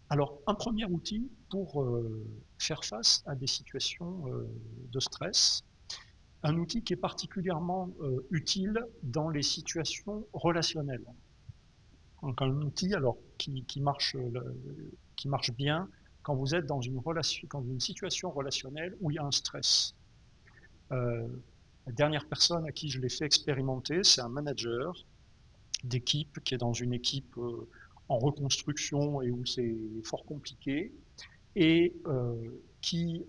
Alors, un premier outil pour faire face à des situations de stress, un outil qui est particulièrement utile dans les situations relationnelles. Donc un outil alors qui marche bien quand vous êtes dans une relation, dans une situation relationnelle où il y a un stress. Euh, la dernière personne à qui je l'ai fait expérimenter, c'est un manager d'équipe qui est dans une équipe en reconstruction et où c'est fort compliqué et qui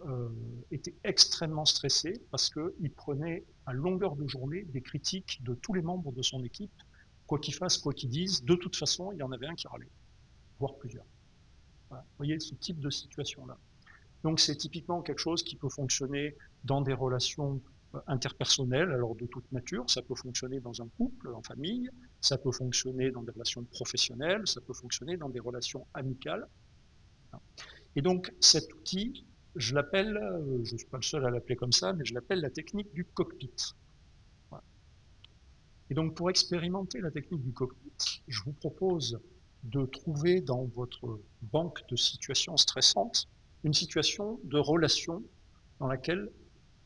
était extrêmement stressé parce qu'il prenait à longueur de journée des critiques de tous les membres de son équipe, quoi qu'ils fassent, quoi qu'ils disent, de toute façon, il y en avait un qui râlait, voire plusieurs. Voilà. Vous voyez ce type de situation-là. Donc c'est typiquement quelque chose qui peut fonctionner dans des relations interpersonnelles, alors de toute nature, ça peut fonctionner dans un couple, en famille, ça peut fonctionner dans des relations professionnelles, ça peut fonctionner dans des relations amicales. Et donc cet outil, je l'appelle, je ne suis pas le seul à l'appeler comme ça, mais je l'appelle la technique du cockpit. Voilà. Et donc pour expérimenter la technique du cockpit, je vous propose de trouver dans votre banque de situations stressantes une situation de relation dans laquelle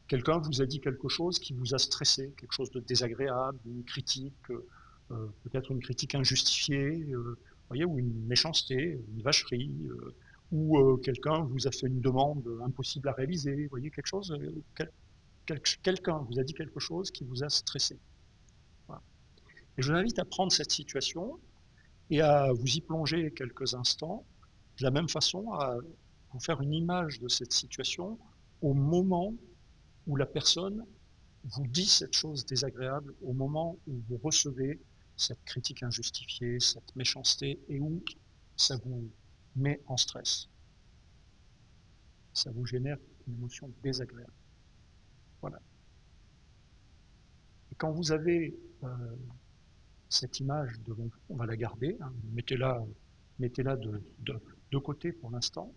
quelqu'un vous a dit quelque chose qui vous a stressé, quelque chose de désagréable, une critique, peut-être une critique injustifiée, voyez, ou une méchanceté, une vacherie, ou quelqu'un vous a fait une demande impossible à réaliser, vous voyez, quelque chose, quelqu'un vous a dit quelque chose qui vous a stressé. Voilà. Et je vous invite à prendre cette situation et à vous y plonger quelques instants, de la même façon à vous faire une image de cette situation au moment où la personne vous dit cette chose désagréable, au moment où vous recevez cette critique injustifiée, cette méchanceté, et où ça vous met en stress. Ça vous génère une émotion désagréable. Voilà. Et quand vous avez cette image devant vous, on va la garder, hein, mettez-la de côté pour l'instant.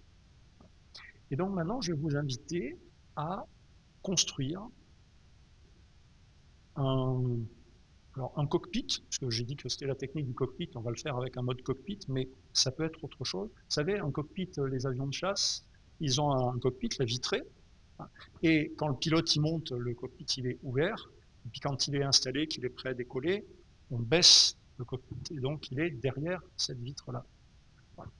Et donc maintenant, je vais vous inviter à construire un, alors un cockpit, parce que j'ai dit que c'était la technique du cockpit, on va le faire avec un mode cockpit, mais ça peut être autre chose. Vous savez, un cockpit, les avions de chasse, ils ont un cockpit, la vitrée, et quand le pilote il monte, le cockpit il est ouvert, et puis quand il est installé, qu'il est prêt à décoller, on baisse le cockpit, et donc il est derrière cette vitre-là. Voilà.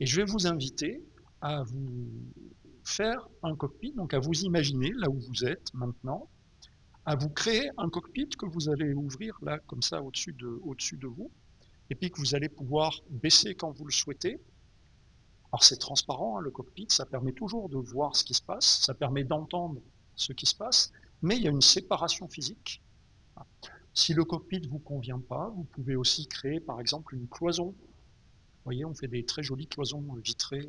Et je vais vous inviter à vous faire un cockpit, donc à vous imaginer là où vous êtes maintenant, à vous créer un cockpit que vous allez ouvrir là, comme ça, au-dessus de vous, et puis que vous allez pouvoir baisser quand vous le souhaitez. Alors c'est transparent, hein, le cockpit, ça permet toujours de voir ce qui se passe, ça permet d'entendre ce qui se passe, mais il y a une séparation physique. Si le cockpit ne vous convient pas, vous pouvez aussi créer par exemple une cloison. Vous voyez, on fait des très jolies cloisons vitrées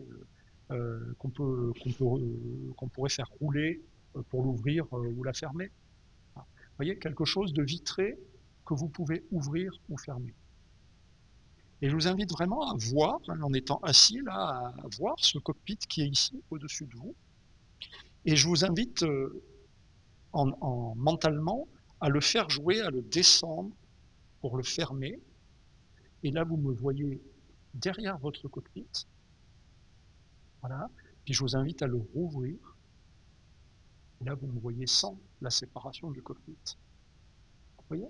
qu'on pourrait faire rouler pour l'ouvrir ou la fermer. Vous voyez, quelque chose de vitré que vous pouvez ouvrir ou fermer. Et je vous invite vraiment à voir, en étant assis là, à voir ce cockpit qui est ici au-dessus de vous. Et je vous invite mentalement à le faire jouer, à le descendre pour le fermer. Et là, vous me voyez derrière votre cockpit. Voilà. Puis je vous invite à le rouvrir. Et là, vous me voyez sans la séparation du cockpit. Vous voyez,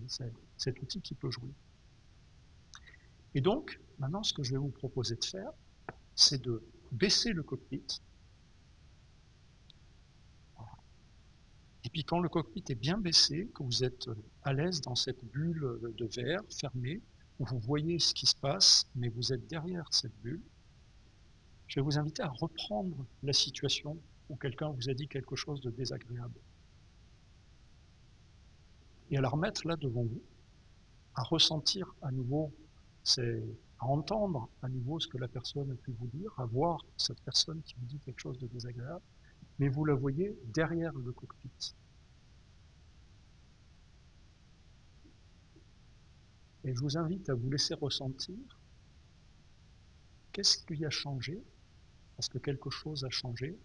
c'est cet outil qui peut jouer. Et donc, maintenant, ce que je vais vous proposer de faire, c'est de baisser le cockpit. Et puis quand le cockpit est bien baissé, que vous êtes à l'aise dans cette bulle de verre fermée, où vous voyez ce qui se passe, mais vous êtes derrière cette bulle, je vais vous inviter à reprendre la situation où quelqu'un vous a dit quelque chose de désagréable. Et à la remettre là devant vous, à ressentir à nouveau, à entendre à nouveau ce que la personne a pu vous dire, à voir cette personne qui vous dit quelque chose de désagréable, mais vous la voyez derrière le cockpit. Et je vous invite à vous laisser ressentir qu'est-ce qui a changé, parce que quelque chose a changé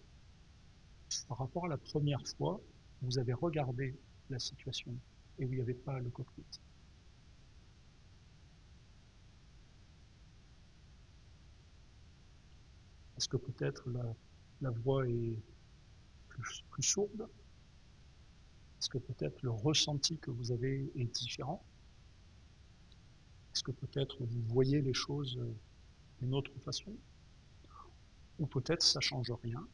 par rapport à la première fois où vous avez regardé la situation et où il n'y avait pas le cockpit. Est-ce que peut-être la voix est plus sourde? Est-ce que peut-être le ressenti que vous avez est différent? Est-ce que peut-être vous voyez les choses d'une autre façon? Ou peut-être ça ne change rien,